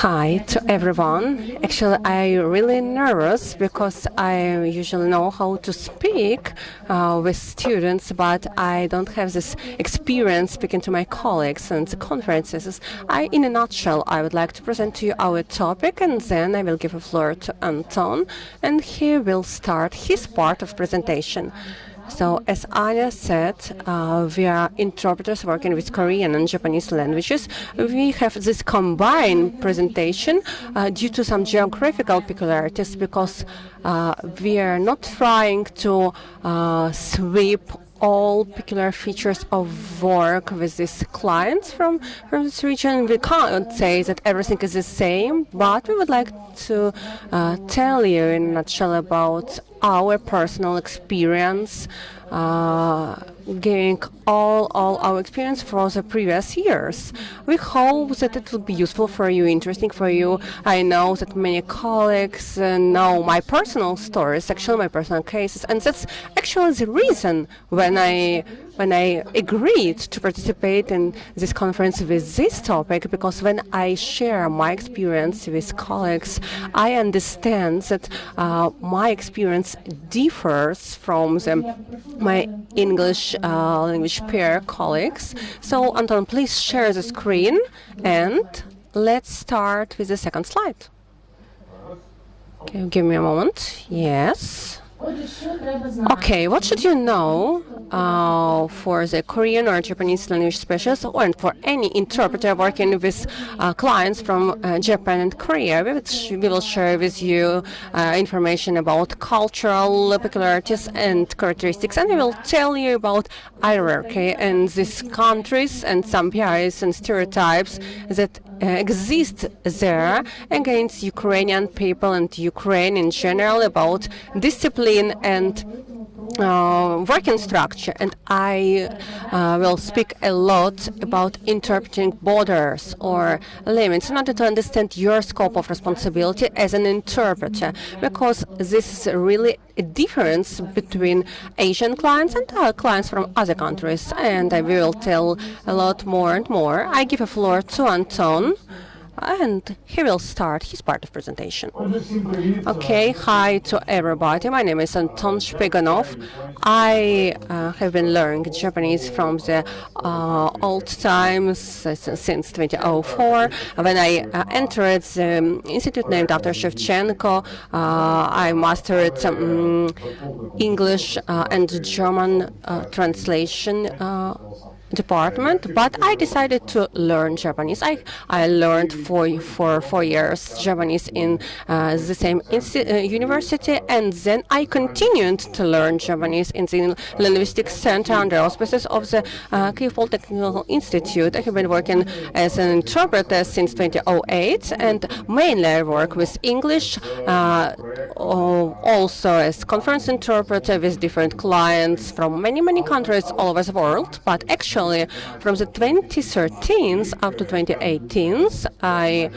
Hi to everyone. Actually, I'm really nervous because I usually know how to speak with students, but I don't have this experience speaking to my colleagues and conferences. In a nutshell, I would like to present to you our topic, and then I will give the floor to Anton, and he will start his part of presentation. So, as Anya said, we are interpreters working with Korean and Japanese languages. We have this combined presentation due to some geographical peculiarities, because we are not trying to sweep all peculiar features of work with these clients from this region. We can't say that everything is the same, but we would like to tell you in a nutshell about our personal experience, giving all our experience for the previous years. We hope that it will be useful for you, interesting for you. I know that many colleagues know my personal stories, actually my personal cases, and that's actually the reason when I agreed to participate in this conference with this topic, because when I share my experience with colleagues, I understand that my experience differs from my English language peer colleagues. So, Anton, please share the screen, and let's start with the second slide. Okay, give me a moment. Yes. Okay, what should you know for the Korean or Japanese language specialist, and for any interpreter working with clients from Japan and Korea? We will share with you information about cultural peculiarities and characteristics, and we will tell you about hierarchy in these countries and some biases and stereotypes that exist there against Ukrainian people and Ukraine in general, about discipline and working structure. And I will speak a lot about interpreting borders or limits in order to understand your scope of responsibility as an interpreter, because this is really a difference between Asian clients and clients from other countries. And I will tell a lot more and more. I give a floor to Anton, and he will start his part of presentation. Okay, hi to everybody. My name is Anton Shpeganov. I have been learning Japanese from the old times since 2004. When I entered the institute named after Shevchenko, I mastered English and German translation department, but I decided to learn Japanese. I learned for 4 years Japanese in the same university, and then I continued to learn Japanese in the Linguistic Center under auspices of the Kyiv Polytechnical Institute. I have been working as an interpreter since 2008, and mainly I work with English, also as conference interpreter with different clients from many countries all over the world. But actually, from the 2013 up to 2018, I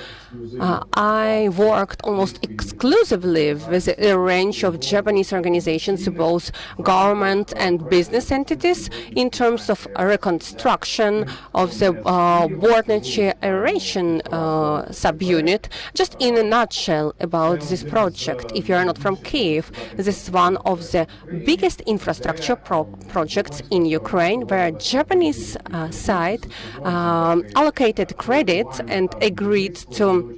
worked almost exclusively with a range of Japanese organizations, both government and business entities, in terms of reconstruction of the Bordnichi aeration subunit. Just in a nutshell about this project, if you are not from Kyiv, this is one of the biggest infrastructure projects in Ukraine, where Japanese side allocated credit and agreed to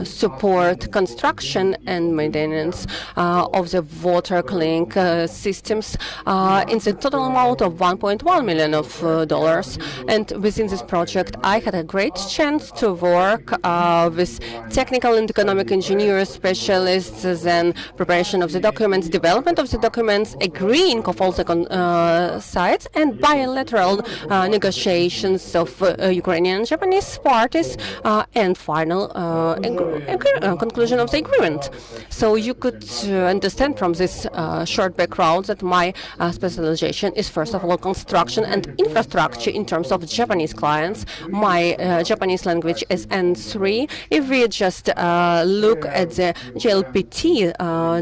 support construction and maintenance of the water cooling systems in the total amount of $1.1 million. And within this project, I had a great chance to work with technical and economic engineers, specialists, then preparation of the documents, development of the documents, agreeing of all the sides, and bilateral negotiations of Ukrainian and Japanese parties, and final conclusion of the agreement. So you could understand from this short background that my specialization is first of all construction and infrastructure in terms of Japanese clients. My Japanese language is N3. If we just look at the JLPT,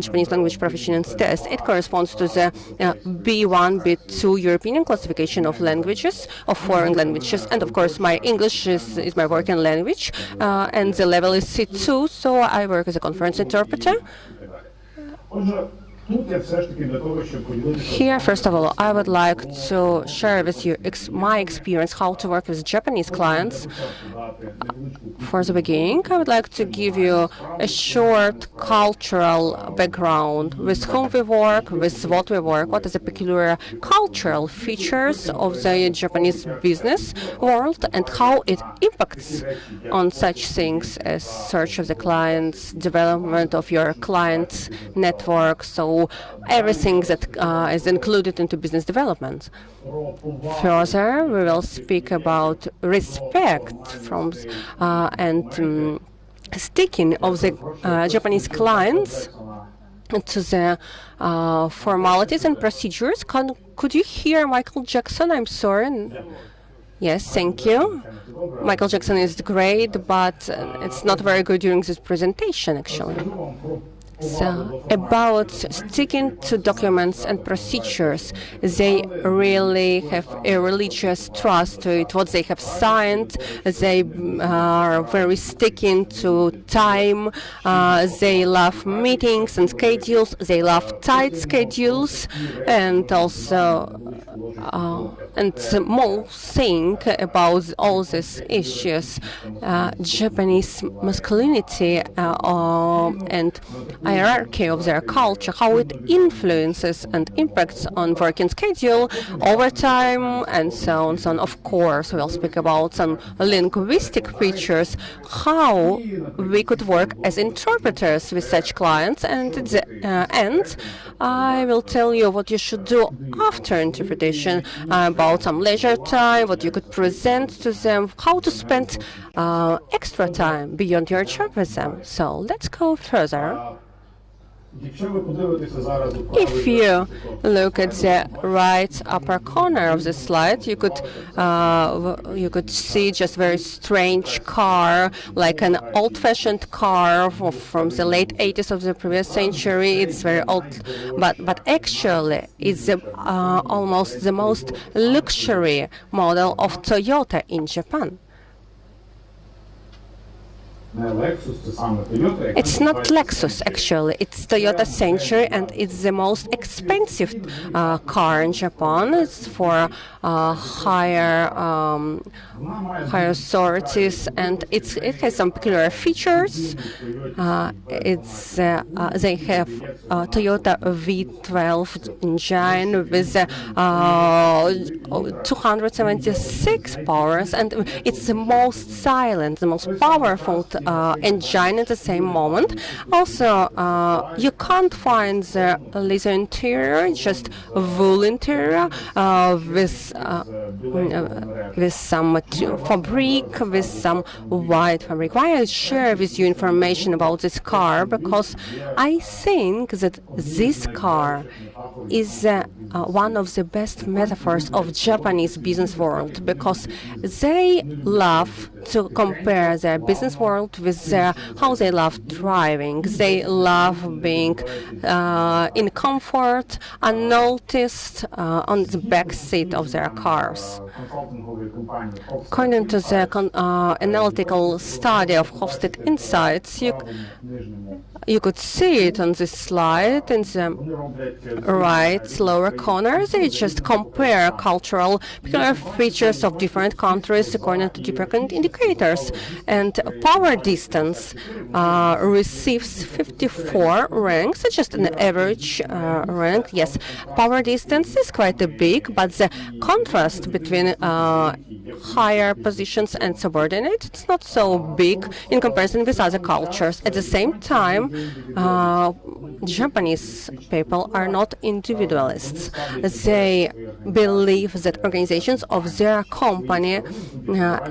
Japanese language proficiency test, it corresponds to the B1, B2 European classification of languages, of foreign languages, and of course my English is my working language, and the level is C2, so I work as a conference interpreter. Here, first of all, I would like to share with you my experience how to work with Japanese clients. For the beginning, I would like to give you a short cultural background with whom we work, with what we work, what are the peculiar cultural features of the Japanese business world, and how it impacts on such things as search of the clients, development of your client network, so everything that is included into business development. Further, we will speak about respect from and sticking of the Japanese clients to the formalities and procedures. Could you hear Michael Jackson? I'm sorry. Yes, thank you. Michael Jackson is great, but it's not very good during this presentation, actually. So, about sticking to documents and procedures, they really have a religious trust to it, what they have signed. They are very sticking to time. They love meetings and schedules. They love tight schedules, and also and the most thing about all these issues, Japanese masculinity and hierarchy of their culture, how it influences and impacts on working schedule, overtime, and so on. So of course, we'll speak about some linguistic features, how we could work as interpreters with such clients, and at the end, I will tell you what you should do after interpretation, about some leisure time, what you could present to them, how to spend extra time beyond your job with them. So let's go further. If you look at the right upper corner of the slide, you could see just very strange car, like an old-fashioned car from the late 80s of the previous century. It's very old, but actually it's almost the most luxury model of Toyota in Japan. It's not Lexus, actually. It's Toyota Century, and it's the most expensive car in Japan. It's for higher authorities, and it has some peculiar features. They have Toyota V12 engine with 276 powers, and it's the most silent, the most powerful engine at the same moment. Also, you can't find the leather interior, just wool interior with some fabric, with some white fabric. Why I share with you information about this car? Because I think that this car is one of the best metaphors of Japanese business world, because they love to compare their business world with how they love driving. They love being in comfort, unnoticed on the back seat of their cars. According to the analytical study of Hofstede Insights, you could see it on this slide in the right lower corner. They just compare cultural peculiar features of different countries according to different indicators. And power distance receives 54 ranks, just an average rank. Yes, power distance is quite big, but the contrast between higher positions and subordinate, it's not so big in comparison with other cultures. At the same time, time, Japanese people are not individualists. They believe that organizations of their company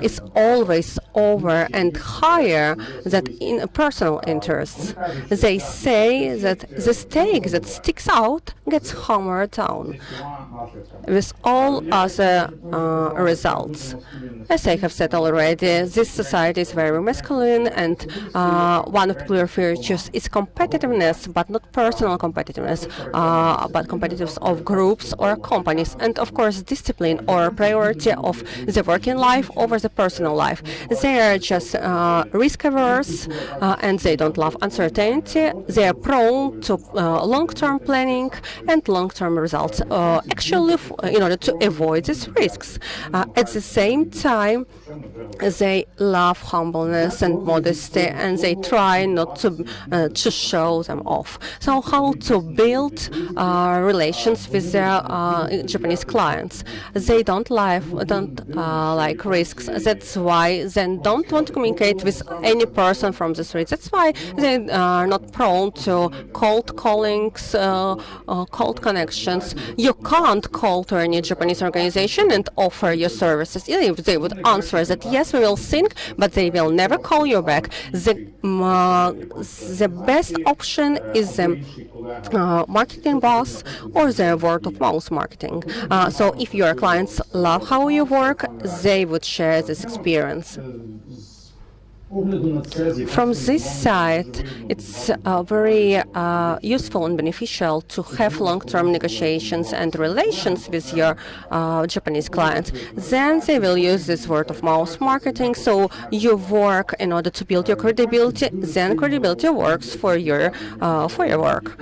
is always over and higher than in personal interests. They say that the stake that sticks out gets hammered down, with all other results. As I have said already, this society is very masculine, and one of the peculiar features is competitiveness, but not personal competitiveness, but competitiveness of groups or companies, and of course discipline or priority of the working life over the personal life. They are just risk averse, and they don't love uncertainty. They are prone to long-term planning and long-term results, actually in order to avoid these risks. At the same time, they love humbleness and modesty, and they try not to show them off. So how to build relations with their Japanese clients? They don't like risks. That's why they don't want to communicate with any person from the street. That's why they are not prone to cold callings, cold connections. You can't call to any Japanese organization and offer your services. Even if they would answer that yes, we will think, but they will never call you back. The best option is the marketing boss or the word-of-mouth marketing. So if your clients love how you work, they would share this experience. From this side, it's very useful and beneficial to have long-term negotiations and relations with your Japanese clients. Then they will use this word-of-mouth marketing, so you work in order to build your credibility. Then credibility works for your work.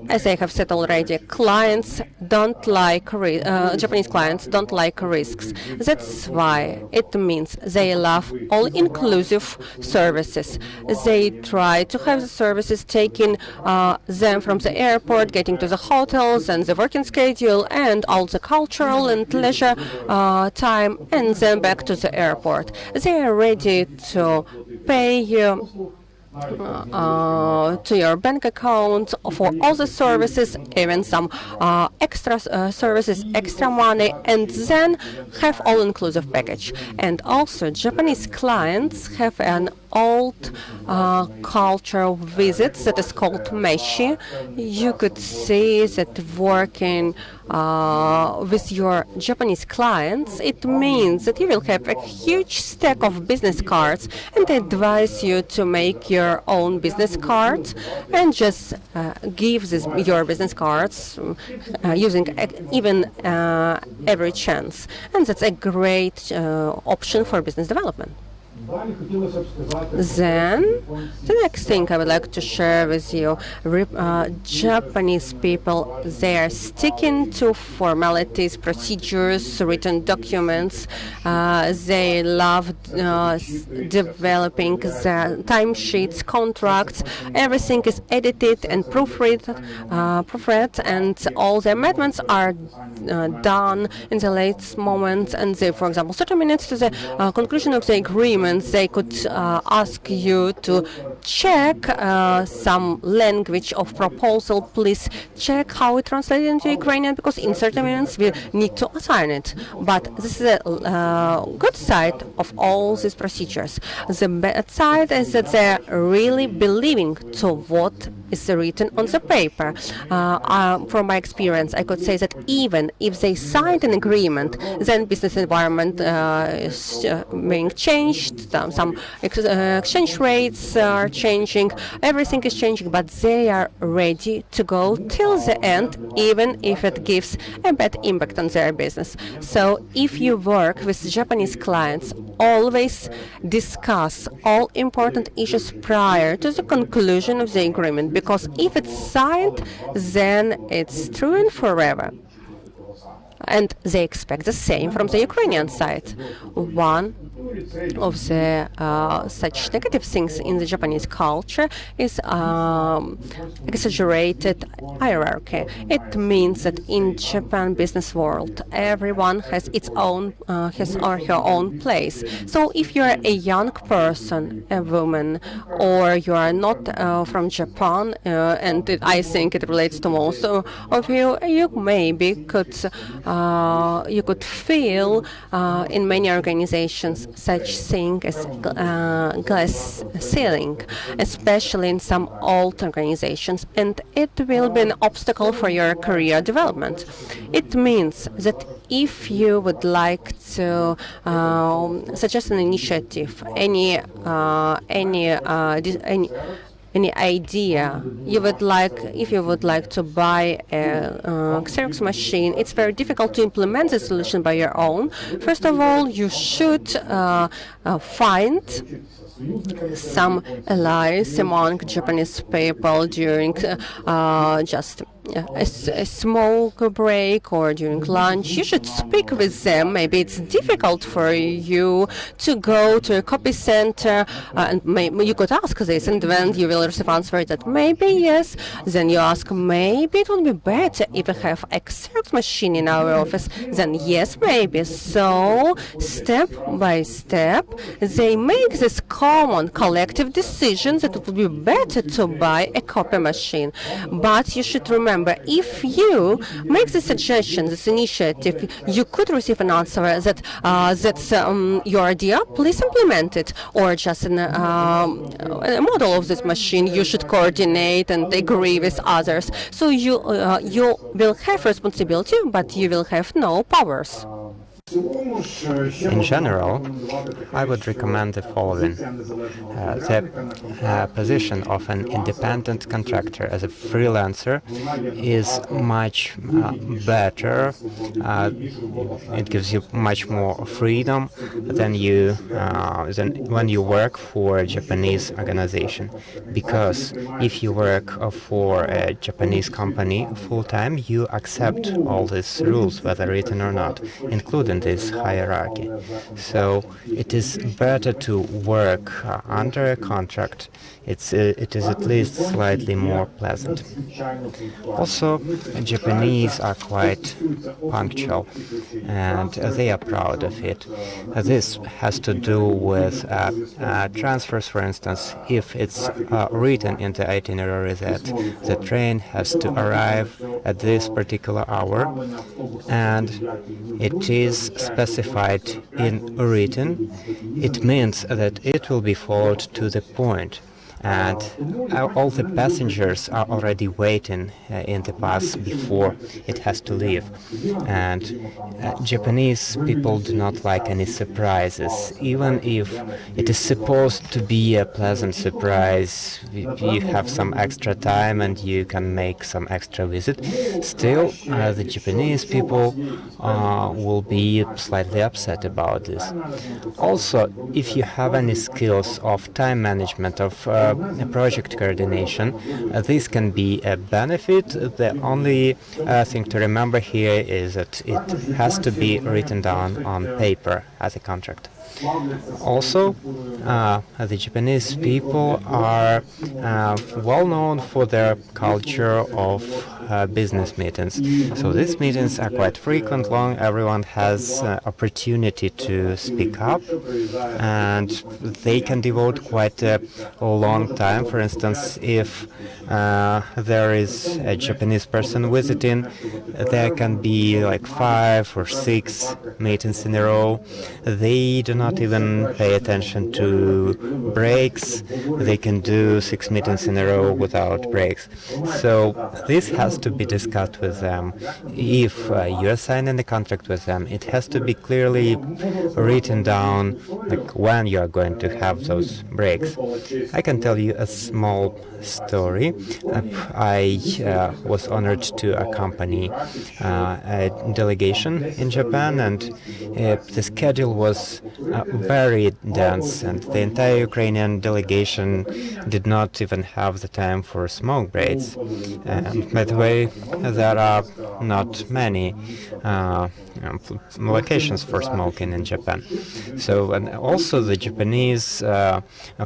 As I have said already, clients don't like Japanese clients don't like risks. That's why it means they love all-inclusive services. They try to have the services taking them from the airport, getting to the hotels and the working schedule and all the cultural and leisure time, and then back to the airport. They are ready to pay you to your bank account for all the services, even some extra services, extra money, and then have all-inclusive package. And also, Japanese clients have an old cultural visit that is called meshi. You could see that working with your Japanese clients, it means that you will have a huge stack of business cards, and they advise you to make your own business cards and just give your business cards using even every chance. And that's a great option for business development. Then, the next thing I would like to share with you, Japanese people, they are sticking to formalities, procedures, written documents. They love developing the timesheets, contracts. Everything is edited and proofread, and all the amendments are done in the latest moments. And they, for example, 30 minutes to the conclusion of the agreement, they could ask you to check some language of proposal. Please check how it translated into Ukrainian, because in 30 minutes we need to assign it. But this is a good side of all these procedures. The bad side is that they're really believing to what is written on the paper. From my experience, I could say that even if they signed an agreement, then business environment is being changed, some exchange rates are changing, everything is changing, but they are ready to go till the end, even if it gives a bad impact on their business. So if you work with Japanese clients, always discuss all important issues prior to the conclusion of the agreement, because if it's signed, then it's true and forever. and they expect the same from the Ukrainian side. One of the such negative things in the Japanese culture is exaggerated hierarchy. It means that in Japan business world, everyone has its own, his or her own place. So if you're a young person, a woman, or you are not from Japan, and I think it relates to most of you, you maybe could feel in many organizations such thing as glass ceiling, especially in some old organizations, and it will be an obstacle for your career development. It means that if you would like to suggest an initiative, any idea you would like, if you would like to buy a Xerox machine, it's very difficult to implement the solution by your own. First of all, you should find some allies among Japanese people during just a smoke break or during lunch. You should speak with them. Maybe it's difficult for you to go to a copy center, and maybe you could ask this, and then you will receive answer that maybe yes. Then you ask, maybe it would be better if we have a Xerox machine in our office. Then yes, maybe. So step by step, they make this common collective decision that it would be better to buy a copy machine. But you should remember, if you make the suggestion, this initiative, you could receive an answer that that's your idea, please implement it, or just a model of this machine you should coordinate and agree with others. So you will have responsibility, but you will have no powers. In general, I would recommend the following. The position of an independent contractor as a freelancer is much better. It gives you much more freedom than when you work for a Japanese organization. Because if you work for a Japanese company full-time, you accept all these rules, whether written or not, including this hierarchy. So it is better to work under a contract. It is at least slightly more pleasant. Also, Japanese are quite punctual, and they are proud of it. This has to do with transfers, for instance. If it's written in the itinerary that the train has to arrive at this particular hour, and it is specified in written, it means that it will be followed to the point. And all the passengers are already waiting in the bus before it has to leave. And Japanese people do not like any surprises. Even if it is supposed to be a pleasant surprise, you have some extra time and you can make some extra visit, still the Japanese people will be slightly upset about this. Also, if you have any skills of time management, of project coordination, this can be a benefit. The only thing to remember here is that it has to be written down on paper as a contract. Also, the Japanese people are well known for their culture of business meetings. So these meetings are quite frequent, long. Everyone has opportunity to speak up, and they can devote quite a long time. For instance, if there is a Japanese person visiting, there can be like 5 or 6 meetings in a row. They do not even pay attention to breaks. They can do 6 meetings in a row without breaks. So this has to be discussed with them. If you are signing a contract with them, it has to be clearly written down, like when you are going to have those breaks. I can tell you a small story. I was honored to accompany a delegation in Japan, and the schedule was very dense, and the entire Ukrainian delegation did not even have the time for smoke breaks. And by the way, there are not many locations for smoking in Japan. So, and also the Japanese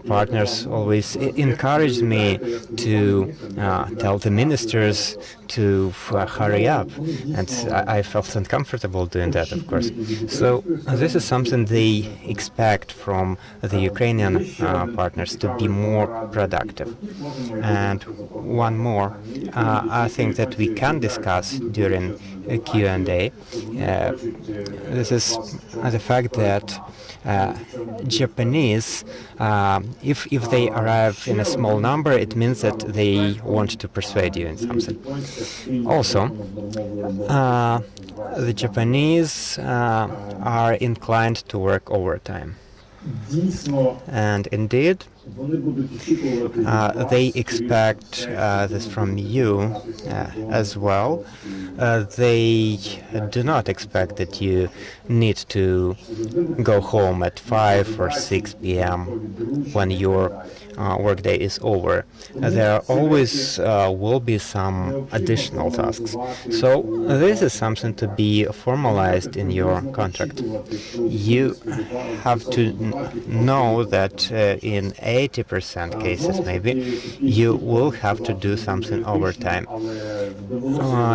partners always encouraged me to tell the ministers to hurry up, and I felt uncomfortable doing that, of course. So this is something they expect from the Ukrainian partners, to be more productive. And one more, I think that we can discuss during a Q&A. This is the fact that Japanese, if they arrive in a small number, it means that they want to persuade you in something. Also, the Japanese are inclined to work overtime. And indeed, they expect this from you as well. They do not expect that you need to go home at 5 or 6 p.m. when your workday is over. There always will be some additional tasks. So this is something to be formalized in your contract. You have to know that in 80% cases maybe you will have to do something overtime.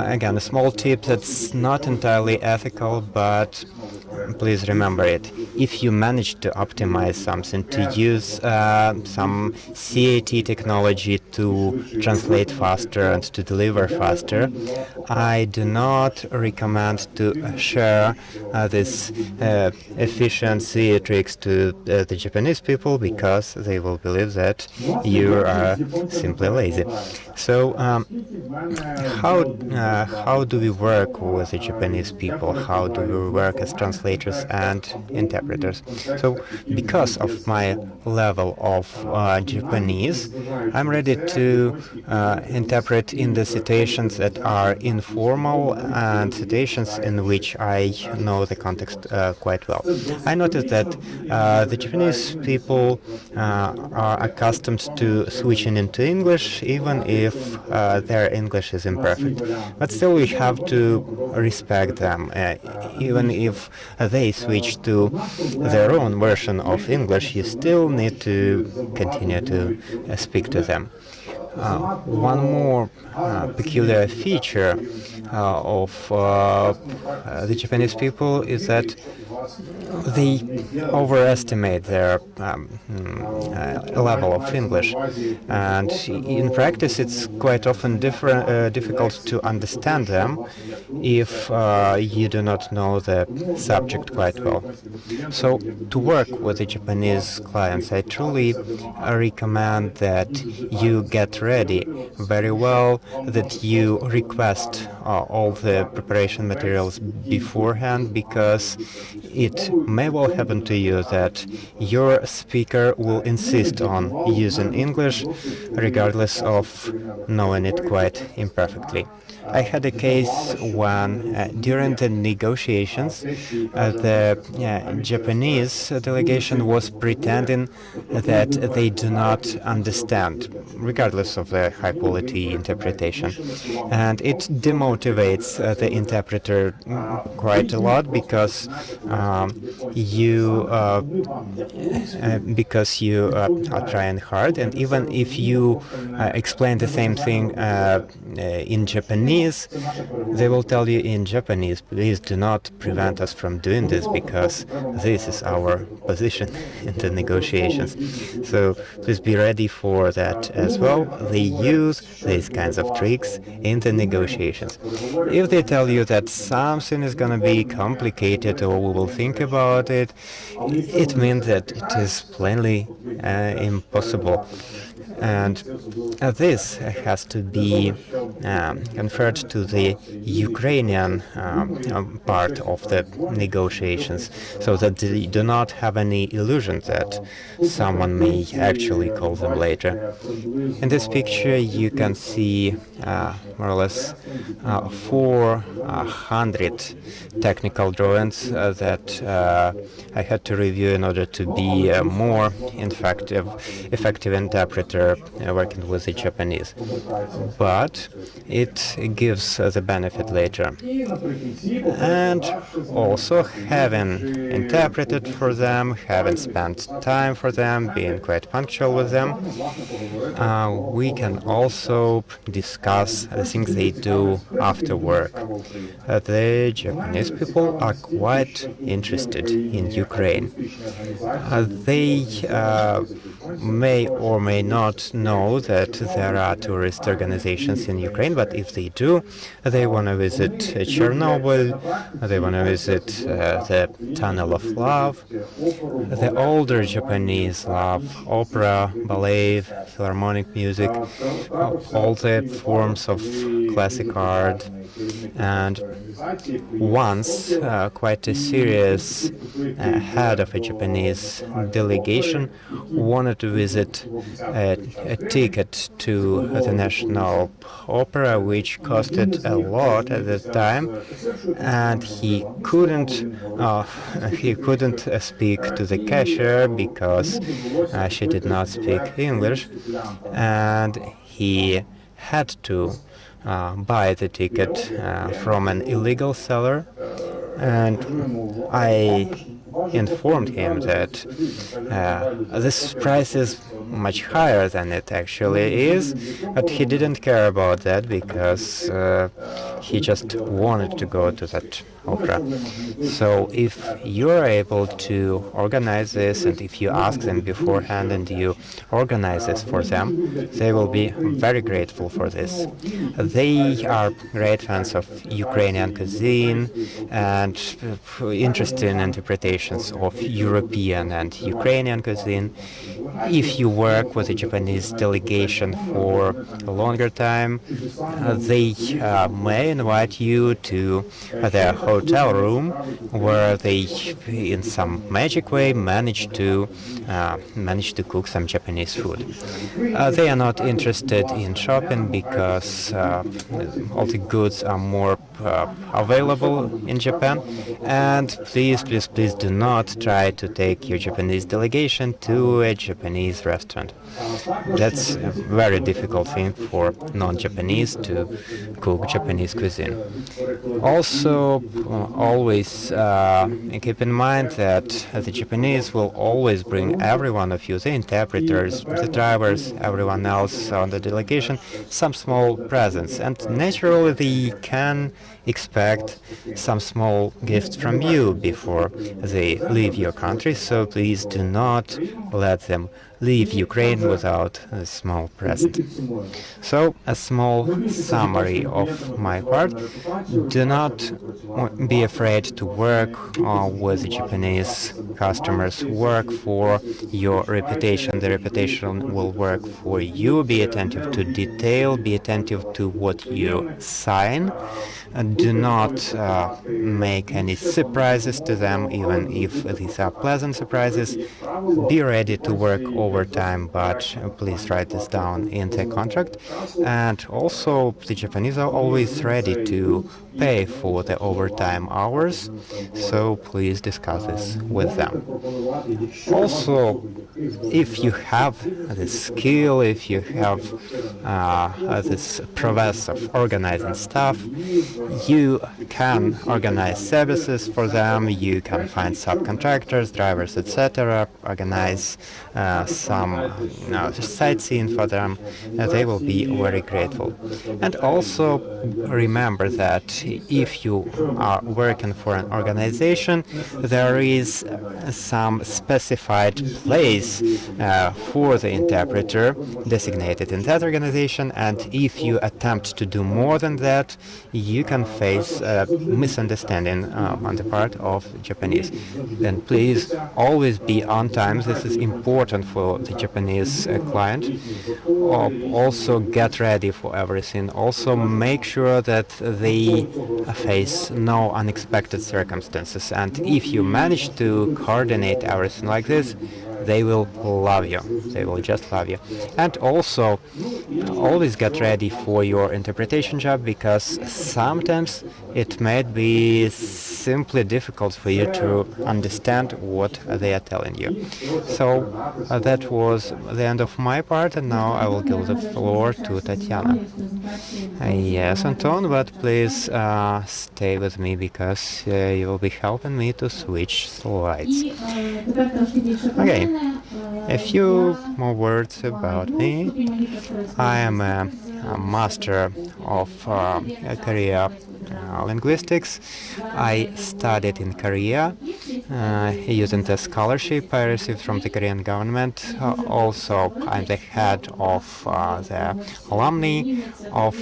Again, a small tip that's not entirely ethical, but please remember it. If you manage to optimize something, to use some CAT technology to translate faster and to deliver faster, I do not recommend to share this efficiency tricks to the Japanese people, because they will believe that you are simply lazy. So how do we work with the Japanese people? How do we work as translators and interpreters? So because of my level of Japanese, I'm ready to interpret in the situations that are informal and situations in which I know the context quite well. I noticed that the Japanese people are accustomed to switching into English, even if their English is imperfect. But still we have to respect them. Even if they switch to their own version of English, you still need to continue to speak to them. One more peculiar feature of the Japanese people is that they overestimate their level of English, and in practice it's quite often difficult to understand them if you do not know the subject quite well. So to work with the Japanese clients, I truly recommend that you get ready very well, that you request all the preparation materials beforehand, because it may well happen to you that your speaker will insist on using English regardless of knowing it quite imperfectly. I had a case when during the negotiations the Japanese delegation was pretending that they do not understand, regardless of the high quality interpretation, and it demotivates the interpreter quite a lot, because you are trying hard, and even if you explain the same thing in Japanese, they will tell you in Japanese, please do not prevent us from doing this, because this is our position in the negotiations. So please be ready for that as well. They use these kinds of tricks in the negotiations. If they tell you that something is going to be complicated, or we will think about it, it means that it is plainly impossible. And this has to be conferred to the Ukrainian part of the negotiations, so that they do not have any illusion that someone may actually call them later. In this picture, you can see more or less 400 technical drawings that I had to review in order to be a more effective interpreter working with the Japanese. But it gives the benefit later. And also, having interpreted for them, having spent time for them, being quite punctual with them, we can also discuss the things they do after work. The Japanese people are quite interested in Ukraine. They may or may not know that there are tourist organizations in Ukraine, but if they do, they want to visit Chernobyl, they want to visit the Tunnel of Love. The older Japanese love opera, ballet, philharmonic music, all the forms of classic art. And once, quite a serious head of a Japanese delegation wanted to visit a ticket to the National Opera, which costed a lot at the time, and he couldn't speak to the cashier because she did not speak English, and he had to buy the ticket from an illegal seller, and I informed him that this price is much higher than it actually is, but he didn't care about that because he just wanted to go to that opera. So if you're able to organize this, and if you ask them beforehand and you organize this for them, they will be very grateful for this. They are great fans of Ukrainian cuisine and interesting interpretations of European and Ukrainian cuisine. If you work with a Japanese delegation for a longer time, they may invite you to their hotel room, where they, in some magic way, manage to cook some Japanese food. They are not interested in shopping because all the goods are more available in Japan. And please do not try to take your Japanese delegation to a Japanese restaurant. That's a very difficult thing for non-Japanese to cook Japanese cuisine. Also, always keep in mind that the Japanese will always bring every one of you, the interpreters, the drivers, everyone else on the delegation, some small presents. And naturally, they can expect some small gifts from you before they leave your country, so please do not let them leave Ukraine without a small present. So, a small summary of my part. Do not be afraid to work with the Japanese customers. Work for your reputation. The reputation will work for you. Be attentive to detail. Be attentive to what you sign. Do not make any surprises to them, even if these are pleasant surprises. Be ready to work overtime, but please write this down in the contract. And also, the Japanese are always ready to pay for the overtime hours, so please discuss this with them. Also, if you have this skill, if you have this prowess of organizing stuff, you can organize services for them, you can find subcontractors, drivers, etc., organize some sightseeing for them. They will be very grateful. And also remember that if you are working for an organization, there is some specified place for the interpreter designated in that organization, and if you attempt to do more than that, you can face misunderstanding on the part of Japanese. Then please always be on time. This is important for to the Japanese client. Also get ready for everything. Also make sure that they face no unexpected circumstances. And if you manage to coordinate everything like this, they will love you. They will just love you. And also, always get ready for your interpretation job, because sometimes it might be simply difficult for you to understand what they are telling you. So that was the end of my part, and now I will give the floor to Tatiana. Yes, Anton, but please stay with me, because you will be helping me to switch slides. Okay, a few more words about me. I am a master of Korea linguistics. I studied in Korea using the scholarship I received from the Korean government. Also, I'm the head of the alumni of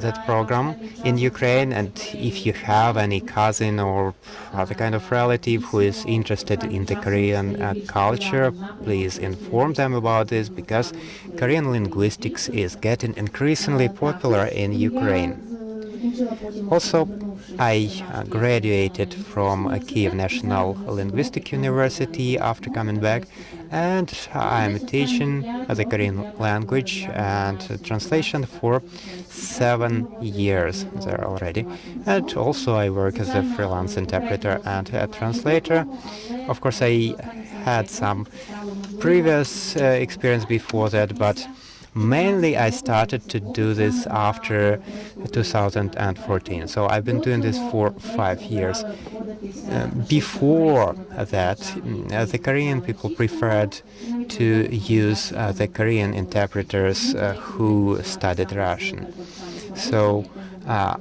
that program in Ukraine, and if you have any cousin or other kind of relative who is interested in the Korean culture, please inform them about this, because Korean linguistics is getting increasingly popular in Ukraine. Also, I graduated from Kiev National Linguistic University after coming back, and I'm teaching the Korean language and translation for 7 years there already. And also I work as a freelance interpreter and a translator. Of course, I had some previous experience before that, but mainly I started to do this after 2014, so I've been doing this for 5 years. Before that, the Korean people preferred to use the Korean interpreters who studied Russian. So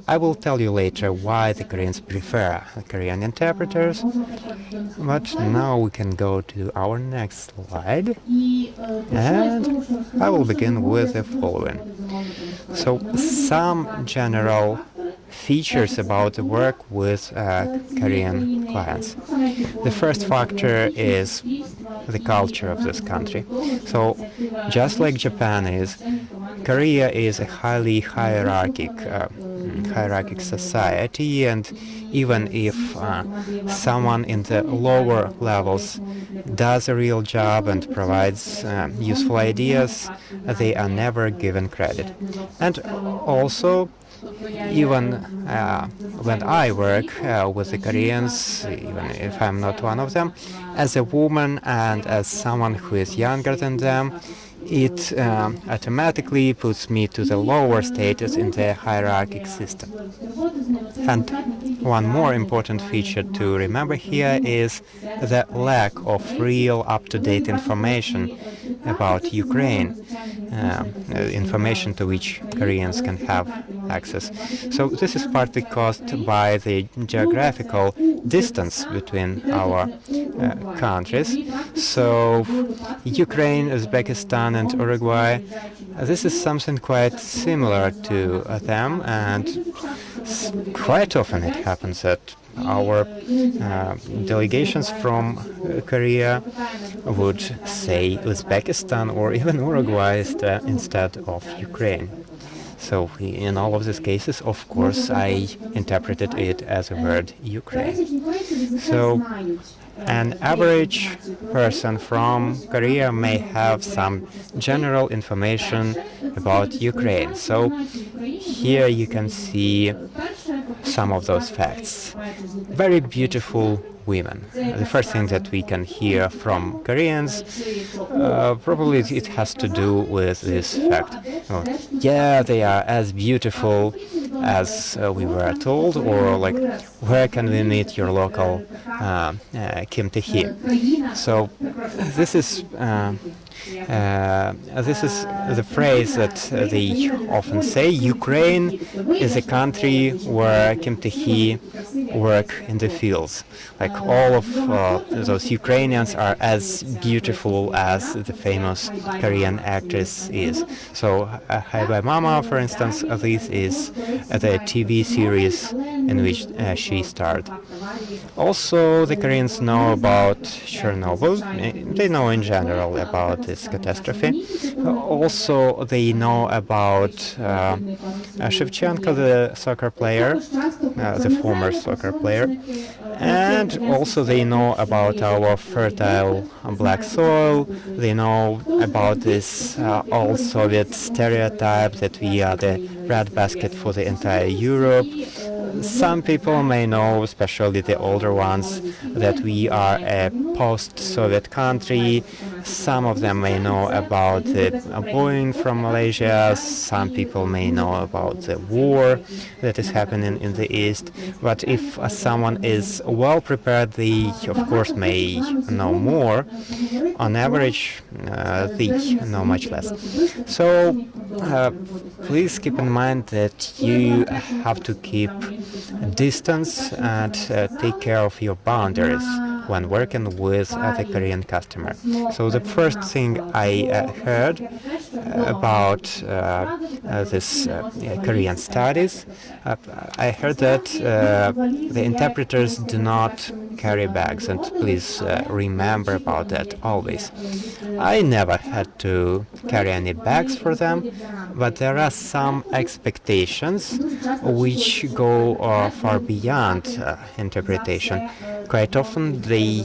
I will tell you later why the Koreans prefer Korean interpreters, but now we can go to our next slide, and I will begin with the following. So, some general features about the work with Korean clients. The first factor is the culture of this country. So, just like Japan is, Korea is a highly hierarchic society, and even if someone in the lower levels does a real job and provides useful ideas, they are never given credit. And also, even when I work with the Koreans, even if I'm not one of them, as a woman and as someone who is younger than them, it automatically puts me to the lower status in the hierarchic system. And one more important feature to remember here is the lack of real up-to-date information about Ukraine, information to which Koreans can have access. So this is partly caused by the geographical distance between our countries. So Ukraine, Uzbekistan and Uruguay, this is something quite similar to them, and quite often it happens that our delegations from Korea would say Uzbekistan or even Uruguay instead of Ukraine. So in all of these cases, of course, I interpreted it as a word Ukraine. So an average person from Korea may have some general information about Ukraine. So here you can see some of those facts. Very beautiful women. The first thing that we can hear from Koreans, probably it has to do with this fact. Oh, yeah, they are as beautiful as we were told, or like, where can we meet your local Kim Tae-hee? So this is the phrase that they often say. Ukraine is a country where Kim Tae-hee work in the fields. Like all of those Ukrainians are as beautiful as the famous Korean actress is. So Hi Bye Mama, for instance, this is the TV series in which she starred. Also, the Koreans know about Chernobyl. They know in general about this catastrophe. Also, they know about Shevchenko, the soccer player, the former soccer player, and also they know about our fertile black soil. They know about this old Soviet stereotype that we are the breadbasket for the entire Europe. Some people may know, especially the older ones, that we are a post-Soviet country. Some of them may know about the Boeing from Malaysia. Some people may know about the war that is happening in the East. But if someone is well prepared, they of course may know more. On average, they know much less. So please keep in mind that you have to keep distance and take care of your boundaries when working with the Korean customer. So the first thing I heard about this Korean studies, I heard that the interpreters do not carry bags, and please remember about that always. I never had to carry any bags for them, but there are some expectations which go far beyond interpretation. Quite often they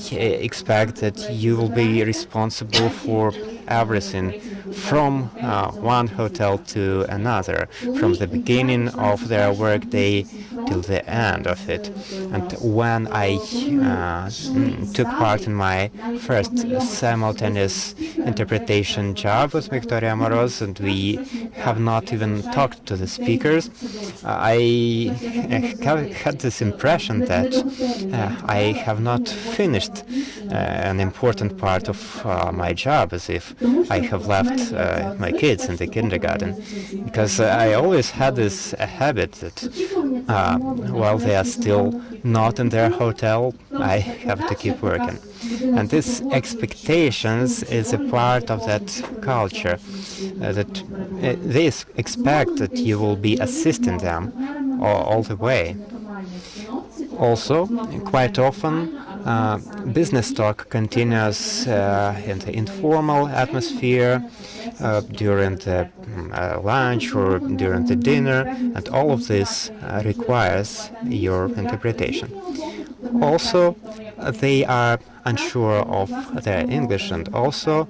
expect that you will be responsible for everything from one hotel to another, from the beginning of their workday till the end of it. And when I took part in my first simultaneous interpretation job with Victoria Moroz, and we have not even talked to the speakers, I had this impression that I have not finished an important part of my job, as if I have left my kids in the kindergarten, because I always had this habit that while they are still not in their hotel, I have to keep working. And this expectations is a part of that culture, that they expect that you will be assisting them all the way. Also, quite often, business talk continues in the informal atmosphere during the lunch or during the dinner, and all of this requires your interpretation. Also, they are unsure of their English, and also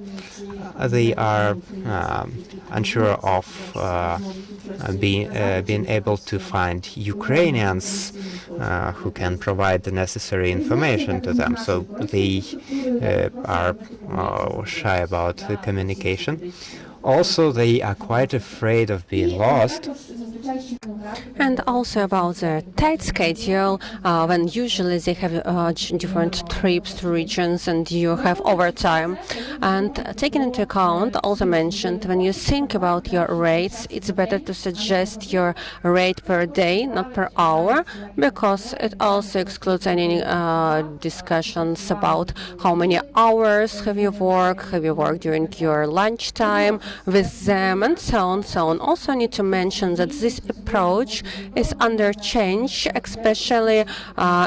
they are unsure of being able to find Ukrainians who can provide the necessary information to them. So they are shy about the communication. Also, they are quite afraid of being lost. And also about the tight schedule, when usually they have different trips to regions and you have overtime. And taking into account, also mentioned, when you think about your rates, it's better to suggest your rate per day, not per hour, because it also excludes any discussions about how many hours have you worked during your lunchtime with them, and so on, so on. Also need to mention that this approach is under change, especially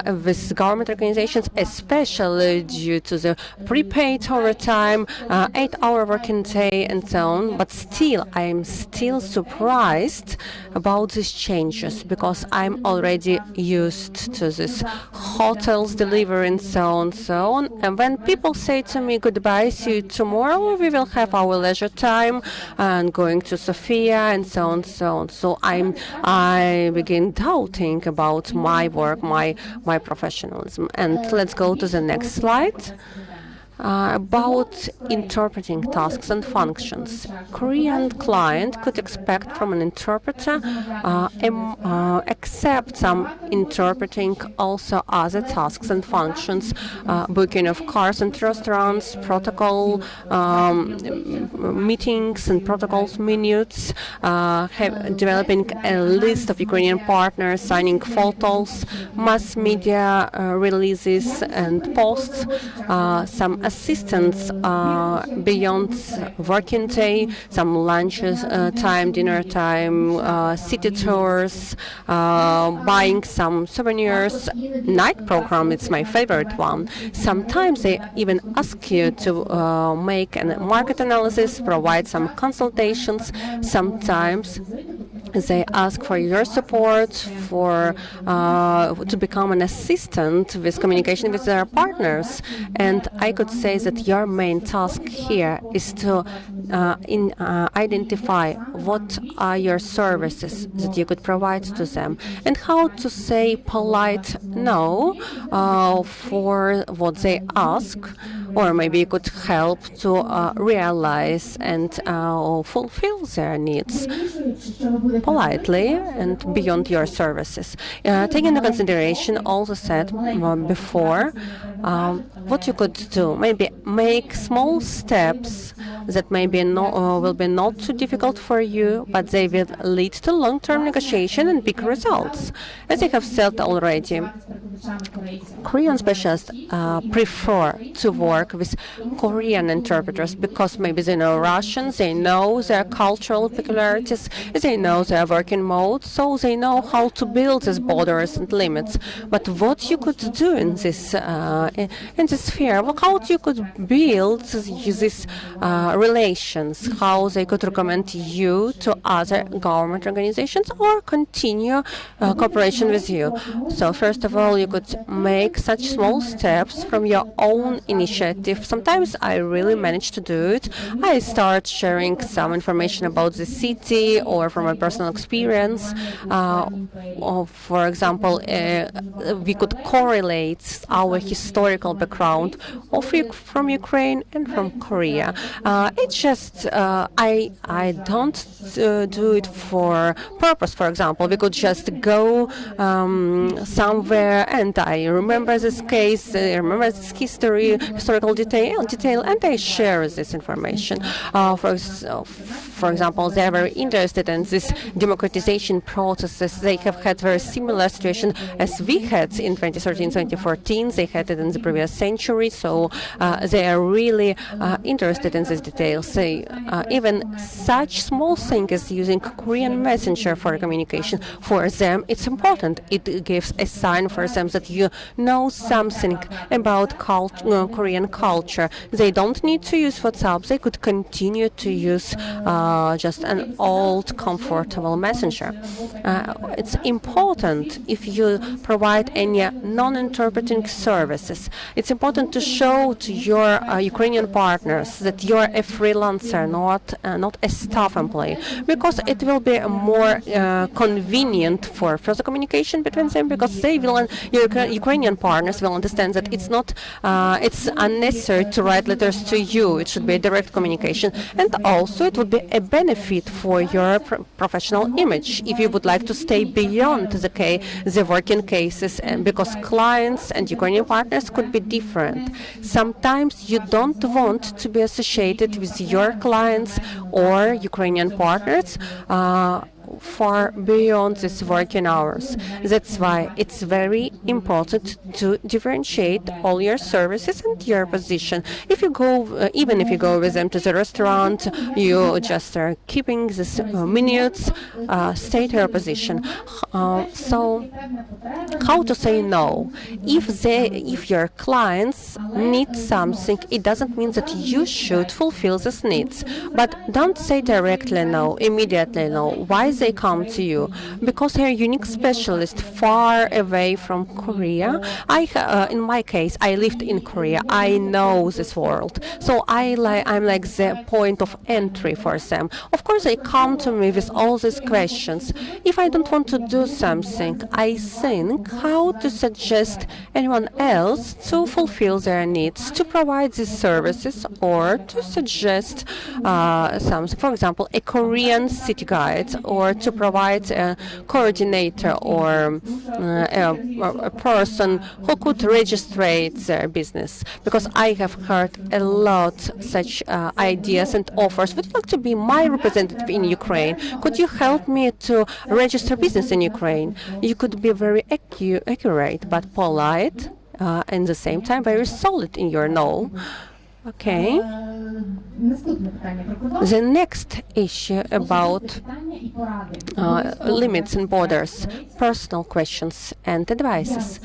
with government organizations, especially due to the prepaid overtime, 8-hour working day, and so on. But still, I'm still surprised about these changes, because I'm already used to this hotels delivery and so on, so on. And when people say to me, goodbye, see you tomorrow, we will have our leisure time and going to Sofia and so on, so on. So I begin doubting about my work, my professionalism. And let's go to the next slide. About interpreting tasks and functions. Korean client could expect from an interpreter except some interpreting also other tasks and functions, booking of cars and restaurants, protocol meetings and protocols minutes, developing a list of Ukrainian partners, signing photos, mass media releases and posts, some assistance beyond working day, some lunches time, dinner time, city tours, buying some souvenirs. Night program, it's my favorite one. Sometimes they even ask you to make a market analysis, provide some consultations. Sometimes they ask for your support to become an assistant with communication with their partners. And I could say that your main task here is to identify what are your services that you could provide to them and how to say polite no for what they ask, or maybe you could help to realize and fulfill their needs politely and beyond your services. Taking into consideration all the said before, what you could do, maybe make small steps that maybe will be not too difficult for you, but they will lead to long-term negotiation and big results. As I have said already, Korean specialists prefer to work with Korean interpreters because maybe they know Russian, they know their cultural peculiarities, they know their working mode, so they know how to build these borders and limits. But what you could do in this sphere, how you could build these relations, how they could recommend you to other government organizations or continue cooperation with you. So first of all, you could make such small steps from your own initiative. Sometimes I really manage to do it. I start sharing some information about the city or from my personal experience. Or for example, we could correlate our historical background from Ukraine and from Korea. It's just I don't do it for purpose. For example, we could just go somewhere and I remember this case, I remember this historical detail, and I share this information. For example, they are very interested in this democratization processes. They have had very similar situation as we had in 2013-2014. They had it in the previous century, so they are really interested in these details. Even such small thing as using Korean Messenger for communication, for them it's important. It gives a sign for them that you know something about Korean culture. They don't need to use WhatsApp. They could continue to use just an old, comfortable messenger. It's important if you provide any non-interpreting services. It's important to show to your Ukrainian partners that you're a freelancer, not a staff employee, because it will be more convenient for further communication between them, because they will, your Ukrainian partners will understand that it's unnecessary to write letters to you. It should be a direct communication, and also it would be a benefit for your professional image if you would like to stay beyond the working cases, and because clients and Ukrainian partners could be different. Sometimes you don't want to be associated with your clients or Ukrainian partners far beyond these working hours. That's why it's very important to differentiate all your services and your position. If you go, even if you go with them to the restaurant, you just are keeping these minutes, state your position. So, how to say no? If your clients need something, it doesn't mean that you should fulfill these needs. But don't say directly no, immediately no. Why they come to you? Because they're unique specialists far away from Korea. In my case, I lived in Korea. I know this world, so I'm like the point of entry for them. Of course, they come to me with all these questions. If I don't want to do something, I think how to suggest anyone else to fulfill their needs, to provide these services, or to suggest something. For example, a Korean city guide, or to provide a coordinator or a person who could register their business. Because I have heard a lot such ideas and offers. Would you like to be my representative in Ukraine? Could you help me to register business in Ukraine? You could be very accurate but polite, and at the same time very solid in your no. Okay. The next issue about limits and borders, personal questions and advices.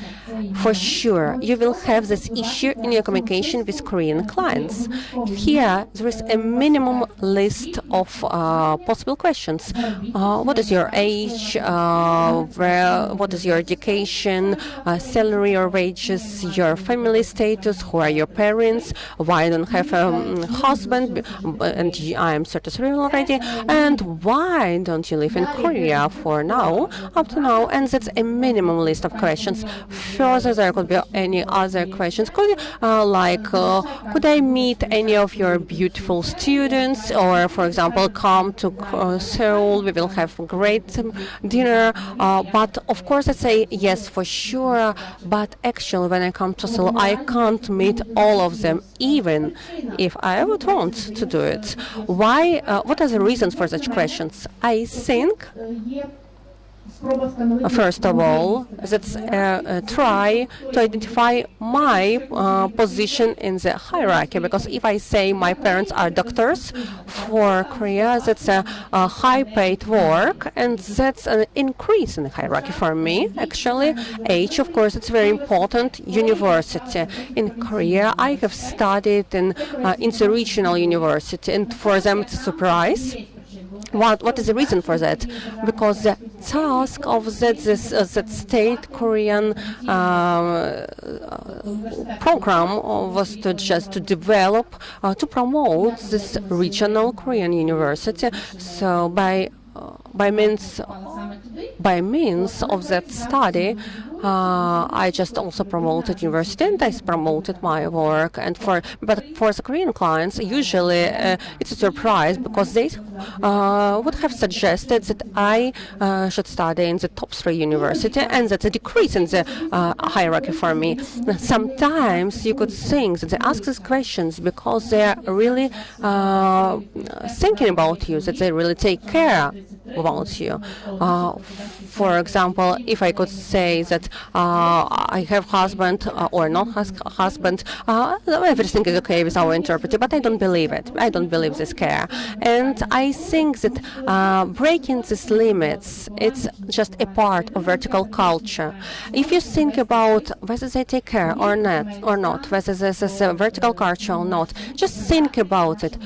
For sure, you will have this issue in your communication with Korean clients. Here, there is a minimum list of possible questions. What is your age? What is your education? Salary or wages? Your family status? Who are your parents? Why don't have a husband? And I am 33 already. And why don't you live in Korea for now, up to now? And that's a minimum list of questions. Further, there could be any other questions. Could I meet any of your beautiful students? Or, for example, come to Seoul. We will have a great dinner. But of course, I say yes for sure. But actually, when I come to Seoul, I can't meet all of them, even if I would want to do it. Why? What are the reasons for such questions? I think, first of all, let's try to identify my position in the hierarchy, because if I say my parents are doctors, for Korea that's a high-paid work, and that's an increase in the hierarchy for me. Actually, age, of course, it's very important. University in Korea, I have studied in the regional university, and for them it's a surprise. What is the reason for that? Because the task of that state Korean program was to develop, to promote this regional Korean university. So by means of that study, I just also promoted university, and I promoted my work. But for the Korean clients, usually it's a surprise, because they would have suggested that I should study in the top 3 university, and that's a decrease in the hierarchy for me. Sometimes you could think that they ask these questions because they are really thinking about you, that they really take care about you. For example, if I could say that I have husband or not husband, everything is okay with our interpreter, but I don't believe it. I don't believe this care. And I think that breaking these limits, it's just a part of vertical culture. If you think about whether they take care or not, whether this is a vertical culture or not, just think about it.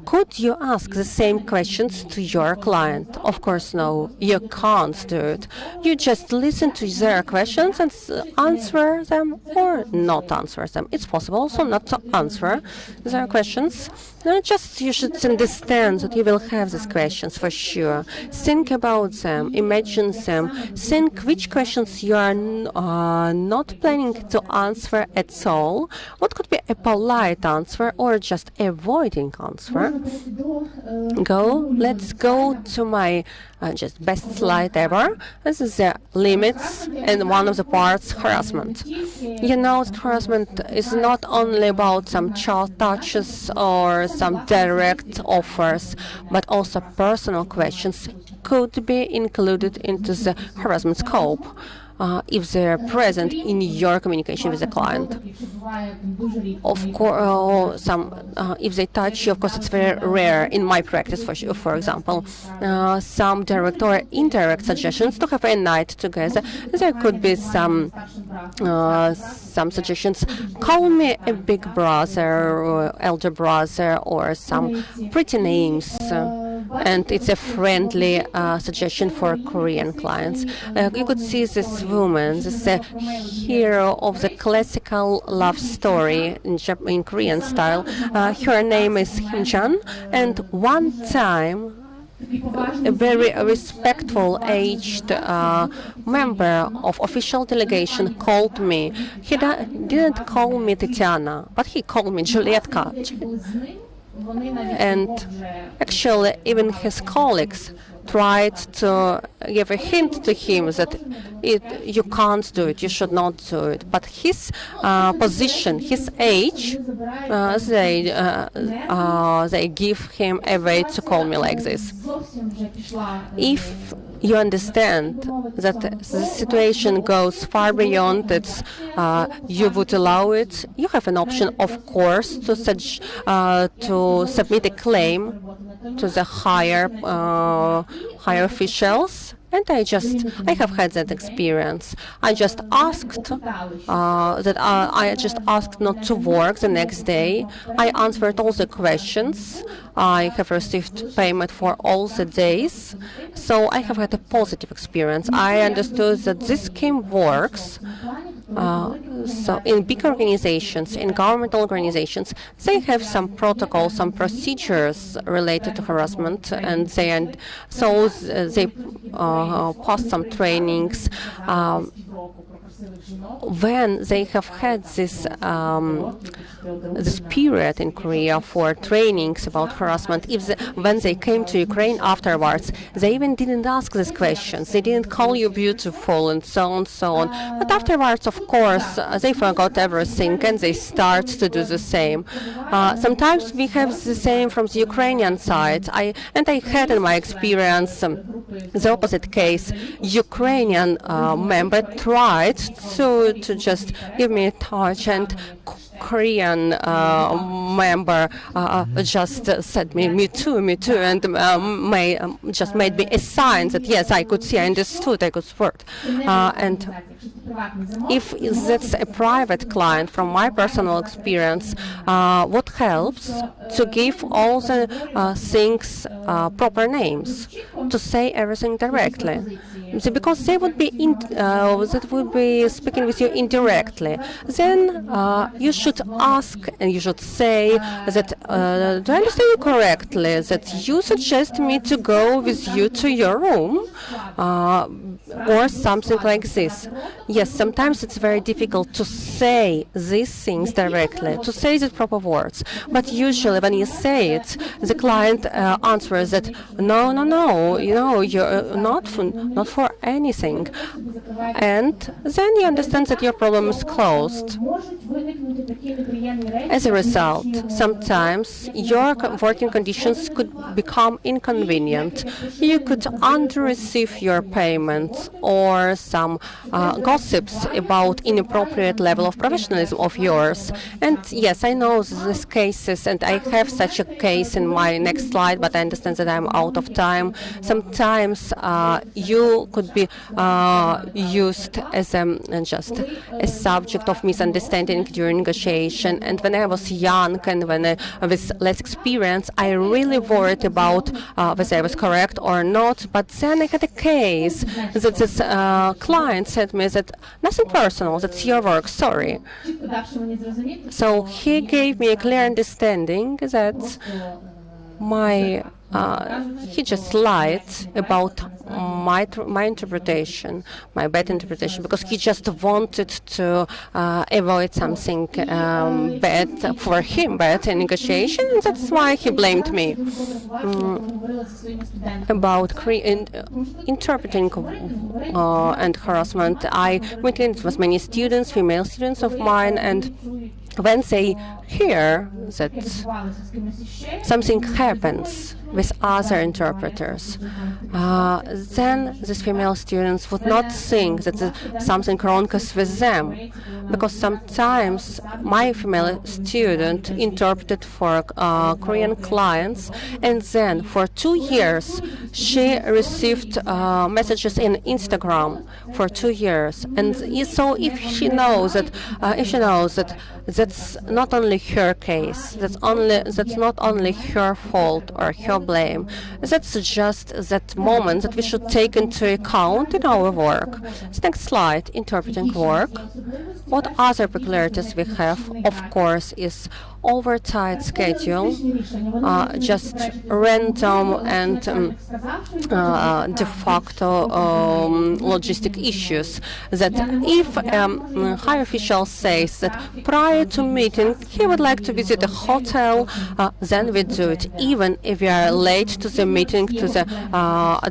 Could you ask the same questions to your client? Of course, no, you can't do it. You just listen to their questions and answer them or not answer them. It's possible also not to answer their questions. You should understand that you will have these questions for sure. Think about them, imagine them, think which questions you are not planning to answer at all. What could be a polite answer or just avoiding answer? Let's go to my just best slide ever. This is the limits, and one of the parts, harassment. You know that harassment is not only about some child touches or some direct offers, but also personal questions could be included into the harassment scope. If they're present in your communication with the client. Of course, if they touch you, of course, it's very rare in my practice. For example, some direct or indirect suggestions to have a night together. There could be some suggestions. Call me a big brother, or elder brother, or some pretty names. And it's a friendly suggestion for Korean clients. You could see this woman, this hero of the classical love story in Korean style. Her name is Him-chan, and one time a very respectful aged member of official delegation called me. He didn't call me Tatiana, but he called me Julietka. And actually, even his colleagues tried to give a hint to him that you can't do it, you should not do it. But his position, his age, they give him a way to call me like this. If you understand that the situation goes far beyond its, you would allow it, you have an option, of course, to submit a claim to the higher officials. And I have had that experience. I just asked not to work the next day. I answered all the questions. I have received payment for all the days. So I have had a positive experience. I understood that this scheme works. So in big organizations, in governmental organizations, they have some protocols, some procedures related to harassment, and they post some trainings. When they have had this period in Korea for trainings about harassment, when they came to Ukraine afterwards, they even didn't ask these questions. They didn't call you beautiful and so on, so on. But afterwards, of course, they forgot everything and they start to do the same. Sometimes we have the same from the Ukrainian side. I had in my experience the opposite case. Ukrainian member tried to just give me a touch, and Korean member just said me too, and just made me a sign that yes, I could see, I understood, I could support. And if that's a private client, from my personal experience, what helps to give all the things proper names, to say everything directly. Because they would be speaking with you indirectly. Then you should ask and you should say that, do I understand you correctly, that you suggest me to go with you to your room, or something like this. Yes, sometimes it's very difficult to say these things directly, to say the proper words. But usually when you say it, the client answers that, no, you're not for anything. And then you understand that your problem is closed. As a result, sometimes your working conditions could become inconvenient. You could under-receive your payments, or some gossips about inappropriate level of professionalism of yours. And yes, I know these cases, and I have such a case in my next slide, but I understand that I'm out of time. Sometimes you could be used as just a subject of misunderstanding during negotiation. And when I was young and with less experience, I really worried about whether I was correct or not. But then I had a case that this client said me that nothing personal, that's your work, sorry. So he gave me a clear understanding that he just lied about my interpretation, my bad interpretation, because he just wanted to avoid something bad for him, bad in negotiation, and that's why he blamed me. About interpreting and harassment, I went in with many students, female students of mine, and when they hear that something happens with other interpreters, then these female students would not think that something wrong is with them, because sometimes my female student interpreted for Korean clients, and then for 2 years she received messages in Instagram for 2 years. And so if she knows that that's not only her case, that's not only her fault or her blame, that's just that moment that we should take into account in our work. Next slide, interpreting work. What other peculiarities we have, of course, is overtight schedule, just random and de facto logistic issues. That if high official says that prior to meeting he would like to visit a hotel, then we do it, even if we are late to the meeting to the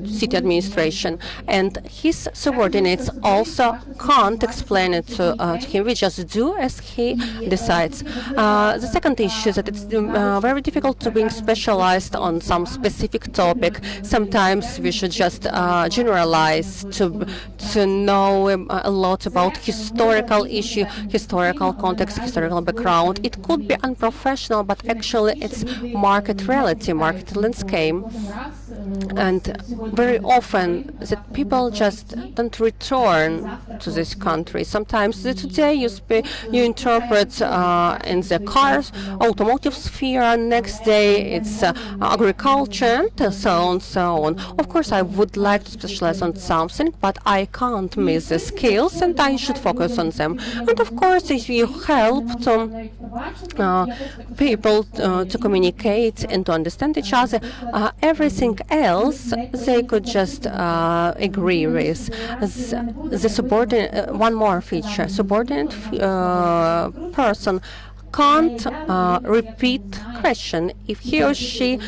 city administration. And his subordinates also can't explain it to him. We just do as he decides. The second issue is that it's very difficult to be specialized on some specific topic. Sometimes we should just generalize to know a lot about historical issue, historical context, historical background. It could be unprofessional, but actually it's market reality, market landscape. And very often that people just don't return to this country. Sometimes today you interpret in the cars, automotive sphere, next day it's agriculture, and so on, so on. Of course, I would like to specialize on something, but I can't miss the skills, and I should focus on them. And of course, if you help to people to communicate and to understand each other, everything else they could just agree with. The subordinate, one more feature, subordinate person can't repeat question if he or she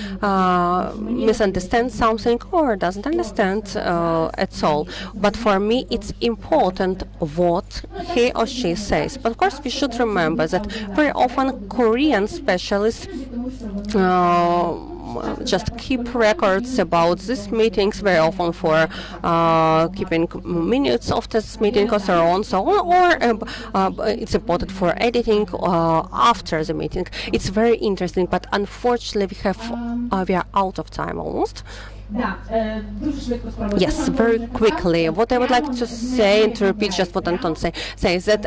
misunderstands something or doesn't understand at all. But for me, it's important what he or she says. But of course, we should remember that very often Korean specialists just keep records about these meetings very often for keeping minutes of this meeting or so on, or it's important for editing after the meeting. It's very interesting, but unfortunately we are out of time almost. Yes, very quickly. What I would like to say, and to repeat just what Anton says, that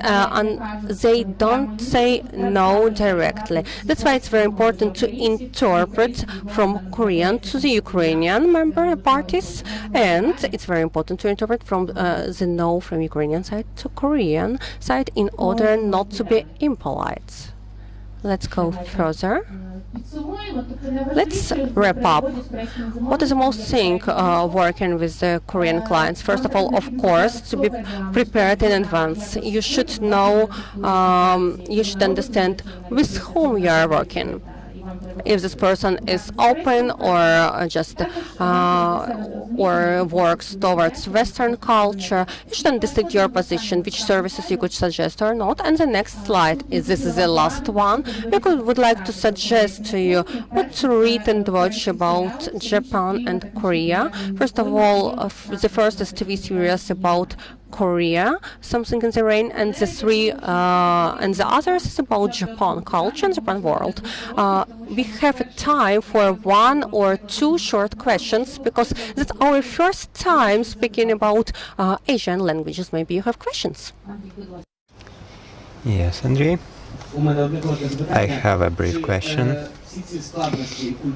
they don't say no directly. That's why it's very important to interpret from Korean to the Ukrainian member parties, and it's very important to interpret from the no from Ukrainian side to Korean side in order not to be impolite. Let's go further. Let's wrap up. What is the most thing working with the Korean clients? First of all, of course, to be prepared in advance. You should know, you should understand with whom you are working. If this person is open or just or works towards Western culture, you should understand your position, which services you could suggest or not. And the next slide this is the last one. We would like to suggest to you what to read and watch about Japan and Korea. First of all, the first is TV series about Korea, Something in the Rain, and the others is about Japan culture and Japan world. We have time for one or two short questions because that's our first time speaking about Asian languages. Maybe you have questions. Yes, Andrei. I have a brief question.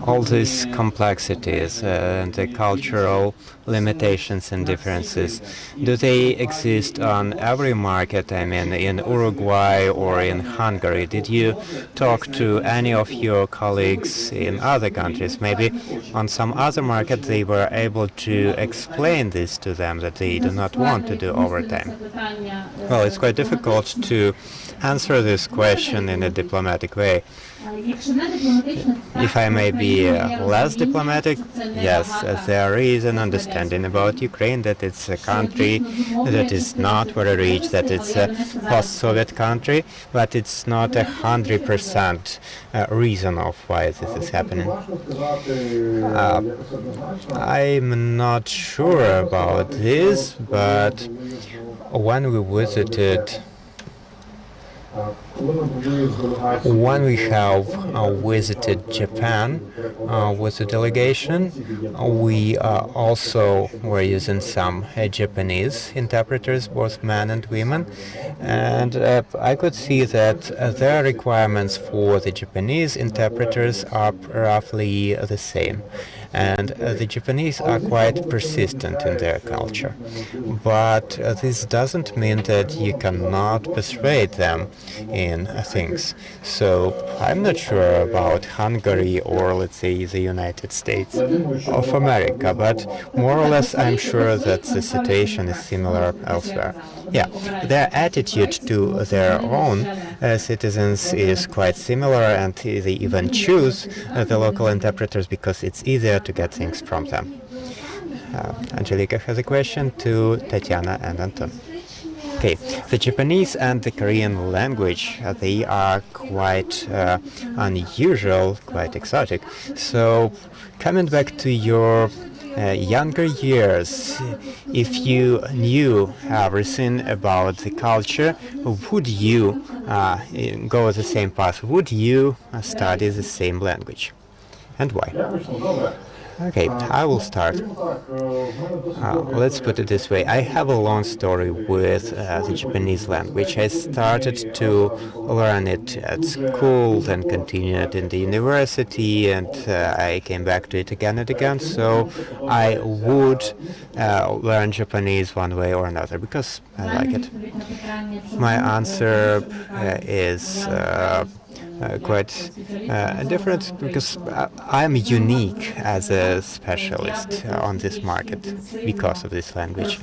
All these complexities and the cultural limitations and differences, do they exist on every market? I mean, in Uruguay or in Hungary? Did you talk to any of your colleagues in other countries? Maybe on some other market they were able to explain this to them, that they do not want to do overtime. Well, it's quite difficult to answer this question in a diplomatic way. If I may be less diplomatic, yes, there is an understanding about Ukraine that it's a country that is not very rich, that it's a post-Soviet country, but it's not 100% reason of why this is happening. I'm not sure about this, but when we visited when we have visited Japan with a delegation, we also were using some Japanese interpreters, both men and women, and I could see that their requirements for the Japanese interpreters are roughly the same. And the Japanese are quite persistent in their culture. But this doesn't mean that you cannot persuade them in things. So I'm not sure about Hungary or, let's say, the United States of America, but more or less I'm sure that the situation is similar elsewhere. Yeah, their attitude to their own citizens is quite similar, and they even choose the local interpreters because it's easier to get things from them. Angelika has a question to Tatiana and Anton. Okay, the Japanese and the Korean language, they are quite unusual, quite exotic. So, coming back to your younger years, if you knew everything about the culture, would you go the same path? Would you study the same language? And why? Okay, I will start. Let's put it this way. I have a long story with the Japanese language. I started to learn it at school, then continued in the university, and I came back to it again and again. So I would learn Japanese one way or another because I like it. My answer is quite different because I'm unique as a specialist on this market because of this language.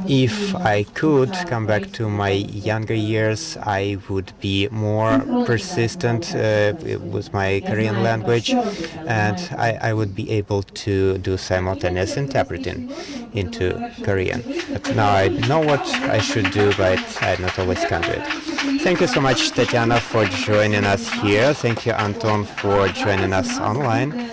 If I could come back to my younger years, I would be more persistent with my Korean language, and I would be able to do simultaneous interpreting into Korean. But now I know what I should do, but I not always can do it. Thank you so much, Tatiana, for joining us here. Thank you, Anton, for joining us online.